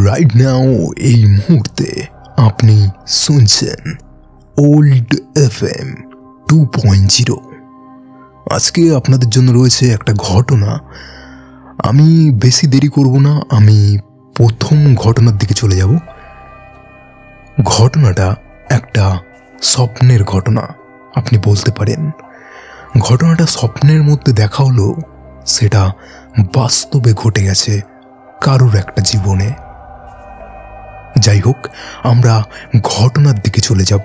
Right now এই মুহূর্তে আপনি শুনছেন ওল্ড FM 2.0। আজকে আপনাদের জন্য রয়েছে একটা ঘটনা। আমি বেশি দেরি করব না, আমি প্রথম ঘটনার দিকে চলে যাব। ঘটনাটা একটা স্বপ্নের ঘটনা আপনি বলতে পারেন। ঘটনাটা স্বপ্নের মধ্যে দেখা হলো, সেটা বাস্তবে ঘটে গেছে কারোর একটা জীবনে। যাই হোক, আমরা ঘটনার দিকে চলে যাব।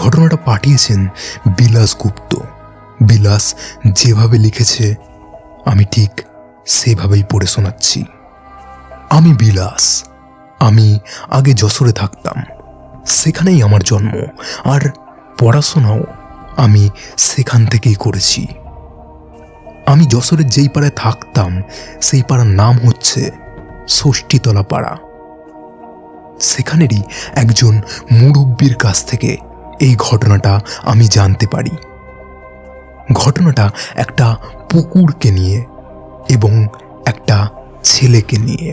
ঘটনাটা পাঠিয়েছেন বিলাস গুপ্ত। বিলাস যেভাবে লিখেছে আমি ঠিক সেভাবেই পড়ে শোনাচ্ছি। আমি বিলাস, আমি আগে যশোরে থাকতাম, সেখানেই আমার জন্ম, আর পড়াশোনাও আমি সেখান থেকেই করেছি। আমি যশোরের যেই পাড়ায় থাকতাম সেই পাড়ার নাম হচ্ছে ষষ্ঠীতলা পাড়া। সেখানেরই একজন মুরব্বির কাছ থেকে এই ঘটনাটা আমি জানতে পারি। ঘটনাটা একটা পুকুরকে নিয়ে এবং একটা ছেলেকে নিয়ে।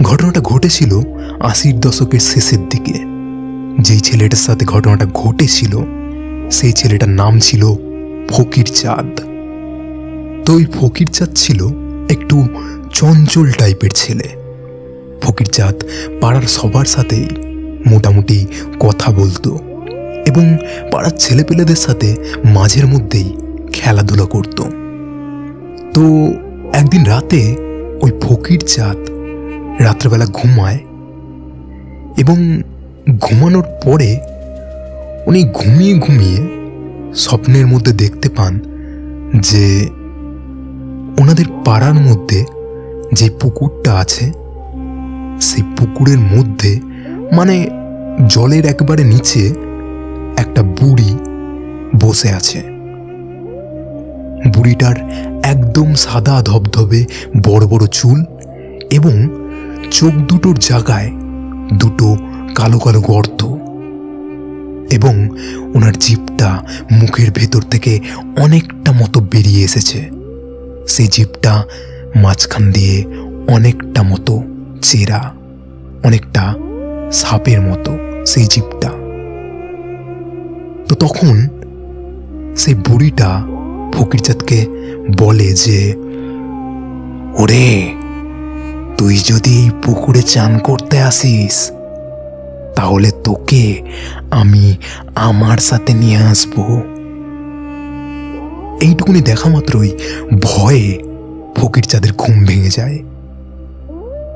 ঘটনাটা ঘটেছিল 80-র দশকের শেষের দিকে। যেই ছেলেটার সাথে ঘটনাটা ঘটেছিল সেই ছেলেটার নাম ছিল ফকির চাঁদ। তো ওই ফকির চাঁদ ছিল একটু চঞ্চল টাইপের ছেলে। ফকির চাঁদ পাড়ার সবার সাথেই মোটামুটি কথা বলতো এবং পাড়ার ছেলেপেলেদের সাথে মাঝের মধ্যেই খেলাধুলা করত। তো একদিন রাতে ওই ফকির চাঁদ রাত্রেবেলা ঘুমায় এবং ঘুমানোর পরে উনি ঘুমিয়ে ঘুমিয়ে স্বপ্নের মধ্যে দেখতে পান যে ওনাদের পাড়ার মধ্যে যে পুকুরটা আছে সেই পুকুরের মধ্যে, মানে জলের একবারে নিচে, একটা বুড়ি বসে আছে। বুড়িটার একদম সাদা ধবধবে বড় বড় চুল এবং চোখ দুটোর জায়গায় দুটো কালো কালো গর্ত, এবং ওনার জিভটা মুখের ভেতর থেকে অনেকটা মতো বেরিয়ে এসেছে। সেই জিভটা মাঝখান দিয়ে অনেকটা মতো চেরা, অনেকটা সাপের মতো সেই জিভটা। তো তখন সেই বুড়িটা ফকিরচাঁদকে বলে যে, ওরে, তুই যদি এই পুকুরে চান করতে আসিস তাহলে তোকে আমি আমার সাথে নিয়ে আসবো। এইটুকুনি দেখা মাত্রই ভয়ে ফকির চাঁদের ঘুম ভেঙে যায়।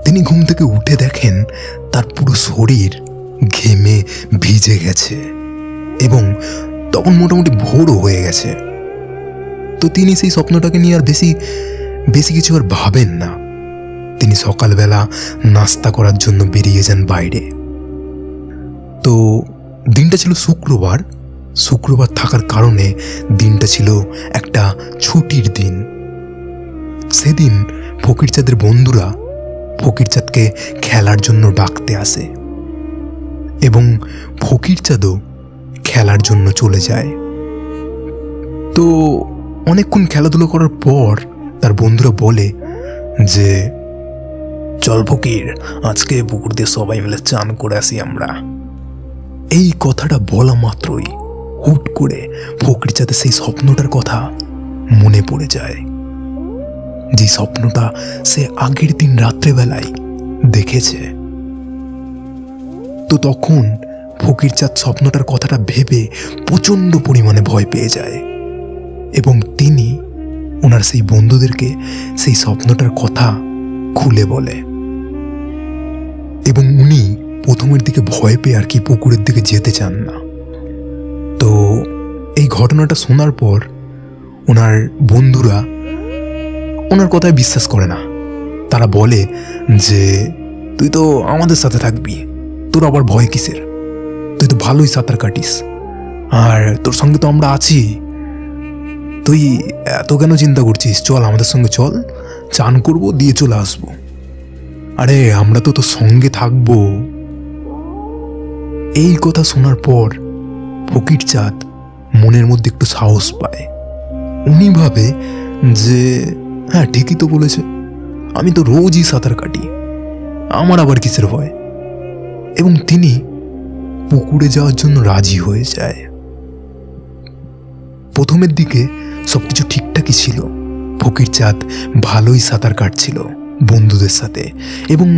তিনি ঘুম থেকে উঠে দেখেন তার পুরো শরীর ঘেমে ভিজে গেছে এবং তখন মোটামুটি ভোরও হয়ে গেছে। তো তিনি সেই স্বপ্নটাকে নিয়ে আর বেশি কিছু আর ভাবেন না। তিনি সকালবেলা নাস্তা করার জন্য বেরিয়ে যান বাইরে। তো দিনটা ছিল শুক্রবার। শুক্রবার থাকার কারণে দিনটা ছিল একটা ছুটির দিন। সেদিন ফকির চাঁদের বন্ধুরা ফকির চাঁদকে খেলার জন্য ডাকতে আসে এবং ফকির চাঁদও খেলার জন্য চলে যায়। তো অনেকক্ষণ খেলাধুলো করার পর তার বন্ধুরা বলে যে, চল ফকির, আজকে পুকুর দিয়ে সবাই মিলে চান করে আসি আমরা। এই কথাটা বলা মাত্রই হুট করে ফকির চাঁদের সেই স্বপ্নটার কথা মনে পড়ে যায়, যে স্বপ্নটা সে আগের দিন রাত্রেবেলায় দেখেছে। তো তখন ফকির চাঁদ স্বপ্নটার কথাটা ভেবে প্রচণ্ড পরিমাণে ভয় পেয়ে যায় এবং তিনি ওনার সেই বন্ধুদেরকে সেই স্বপ্নটার কথা খুলে বলে। এবং উনি প্রথমের দিকে ভয় পেয়ে আর কি পুকুরের দিকে যেতে চান না। তো এই ঘটনাটা শোনার পর ওনার বন্ধুরা ওনার কথায় বিশ্বাস করে না। তারা বলে যে, তুই তো আমাদের সাথে থাকবি, তোর আবার ভয় কিসের? তুই তো ভালোই সাঁতার কাটিস, আর তোর সঙ্গে তো আমরা আছি, তুই এত কেন চিন্তা করছিস? চল আমাদের সঙ্গে চল, চান করবো, দিয়ে চলে আসবো। আরে আমরা তো তোর সঙ্গে থাকবো। এই কথা শোনার পর ফকির চাঁদ মনের মধ্যে একটু সাহস পায়। উনি ভাবে যে হ্যাঁ, ঠিকই তো বলেছে, আমি তো রোজই সাঁতার কাটি, আমার আবার কিসের ভয়। এবং তিনি পুকুরে যাওয়ার জন্য রাজি হয়ে যায়। প্রথমের দিকে সবকিছু ঠিকঠাকই ছিল। ফকির চাঁদ ভালোই সাঁতার কাটছিল বন্ধুদের সাথে এবং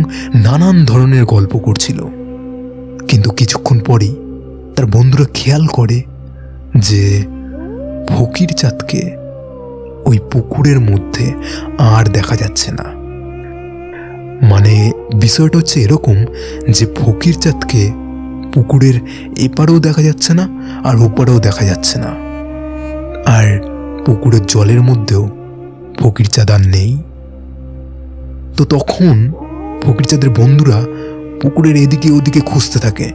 নানান ধরনের গল্প করছিল। কিন্তু কিছুক্ষণ পরেই তার বন্ধুরা খেয়াল করে যে ফকির চাঁদকে ওই পুকুরের মধ্যে আর দেখা যাচ্ছে না। মানে বিষয়টা হচ্ছে এরকম যে ফকির চাঁদকে পুকুরের এপারেও দেখা যাচ্ছে না আর ওপারেও দেখা যাচ্ছে না, আর পুকুরের জলের মধ্যেও ফকির চাঁদ আর নেই। তো তখন ফকির চাঁদের বন্ধুরা পুকুরের এদিকে ওদিকে খুঁজতে থাকে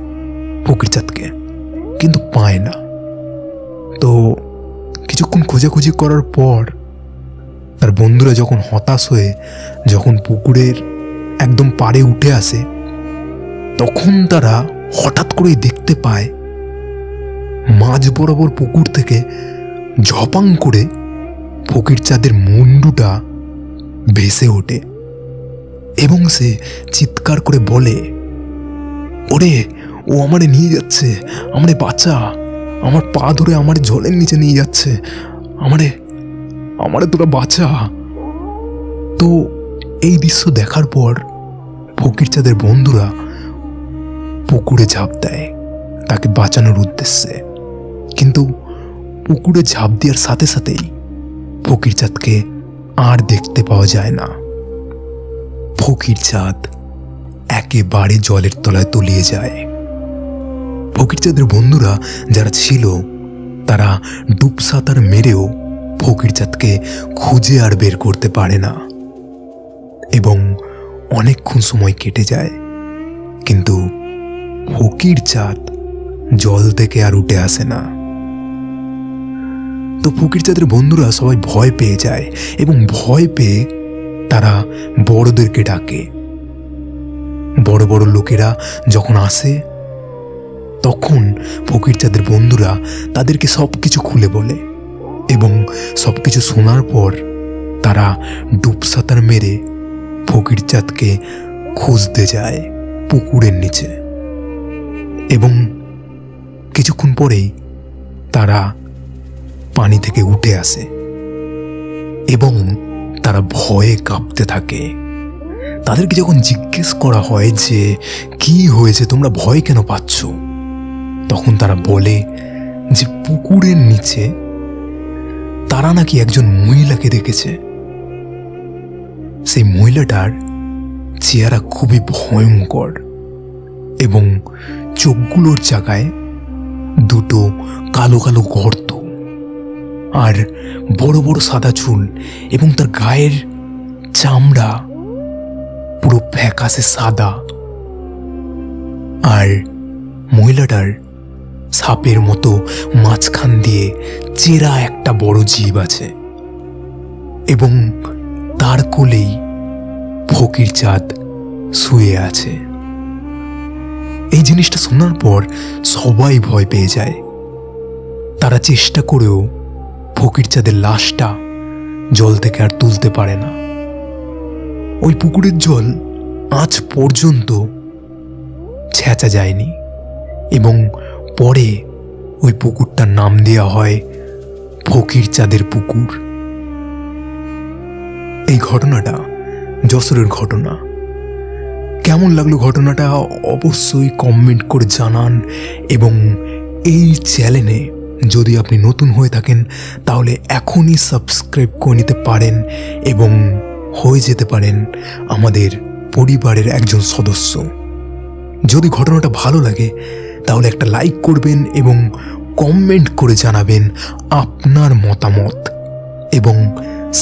ফকির চাঁদকে, কিন্তু পায় না। তো কিছুক্ষণ খোঁজাখুঁজি করার পর তার বন্ধুরা যখন হতাশ হয়ে যখন পুকুরের একদম পাড়ে উঠে আসে, তখন তারা হঠাৎ করে দেখতে পায় মাঝ বরাবর পুকুর থেকে ঝপাং করে ফকির চাঁদের মুন্ডুটা ভেসে ওঠে এবং সে চিৎকার করে বলে, ওরে, ও আমারে নিয়ে যাচ্ছে, আমারে বাঁচা, আমার পা ধরে আমার জলের নিচে নিয়ে যাচ্ছে, আমারে তোরা বাঁচা। তো এই দৃশ্য দেখার পর ফকির চাঁদের বন্ধুরা পুকুরে ঝাঁপ দেয় তাকে বাঁচানোর উদ্দেশ্যে। কিন্তু পুকুরে ঝাঁপ দেওয়ার সাথে সাথেই ফকির চাঁদকে আর দেখতে পাওয়া যায় না। ফকির চাঁদ একেবারে জলের তলায় তলিয়ে যায়। ফকির চাঁদের বন্ধুরা যারা ছিল তারা ডুব সাঁতার মেরেও ফকির চাঁদকে খুঁজে আর বের করতে পারে না এবং অনেকক্ষণ সময় কেটে যায়, কিন্তু ফকির চাঁদ জল থেকে আর উঠে আসে না। তো ফকির চাঁদের বন্ধুরা সবাই ভয় পেয়ে যায় এবং ভয় পেয়ে তারা বড়দেরকে ডাকে। বড় বড় লোকেরা যখন আসে তখন ফকির চাঁদের বন্ধুরা তাদেরকে সবকিছু খুলে বলে এবং সবকিছু শোনার পর তারা ডুব সাঁতার মেরে ফকির চাঁদকে খুঁজতে যায় পুকুরের নিচে। এবং কিছুক্ষণ পরেই তারা পানি থেকে উঠে আসে এবং তারা ভয়ে কাঁপতে থাকে। তাদেরকে যখন জিজ্ঞেস করা হয় যে কি হয়েছে, তোমরা ভয় কেন পাচ্ছ, তখন তারা বলে যে পুকুরের নিচে তারা নাকি একজন মহিলাকে দেখেছে। সেই মহিলাটার চেহারা খুবই ভয়ঙ্কর এবং চোখগুলোর জায়গায় দুটো কালো কালো গর্ত আর বড় বড় সাদা চুল এবং তার গায়ের চামড়া পুরো ফ্যাকাশে সাদা। আর মহিলাটার সাপের মতো মাঝখান দিয়ে চেরা একটা বড় জিভ আছে এবং তার কোলেই ফকির চাঁদ শুয়ে আছে। এই জিনিসটা শোনার পর সবাই ভয় পেয়ে যায়। তারা চেষ্টা করেও ফকির চাঁদের লাশটা জল থেকে আর তুলতে পারে না। ওই পুকুরের জল আজ পর্যন্ত ছেঁচা যায়নি এবং পরে ওই পুকুরটার নাম দেওয়া হয় ফকির চাঁদের পুকুর। এই ঘটনাটা যশোরের ঘটনা। কেমন লাগলো ঘটনাটা অবশ্যই কমেন্ট করে জানান এবং এই চ্যানেলে যদি আপনি নতুন হয়ে থাকেন তাহলে এখনই সাবস্ক্রাইব করে নিতে পারেন এবং হয়ে যেতে পারেন আমাদের পরিবারের একজন সদস্য। যদি ঘটনাটা ভালো লাগে তাহলে একটা লাইক করবেন এবং কমেন্ট করে জানাবেন আপনার মতামত এবং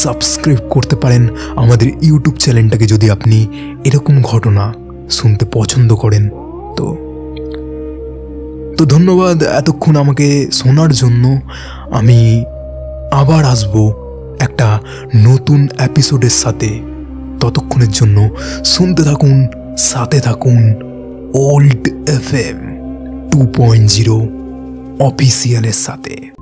সাবস্ক্রাইব করতে পারেন আমাদের ইউটিউব চ্যানেলটাকে যদি আপনি এরকম ঘটনা শুনতে পছন্দ করেন। তো ধন্যবাদ এতক্ষণ আমাকে শোনার জন্য। আমি আবার আসবো একটা নতুন এপিসোডের সাথে। ততক্ষণের জন্য শুনতে থাকুন, সাথে থাকুন ওল্ড FM 2.0 অফিসিয়ালের সাথে।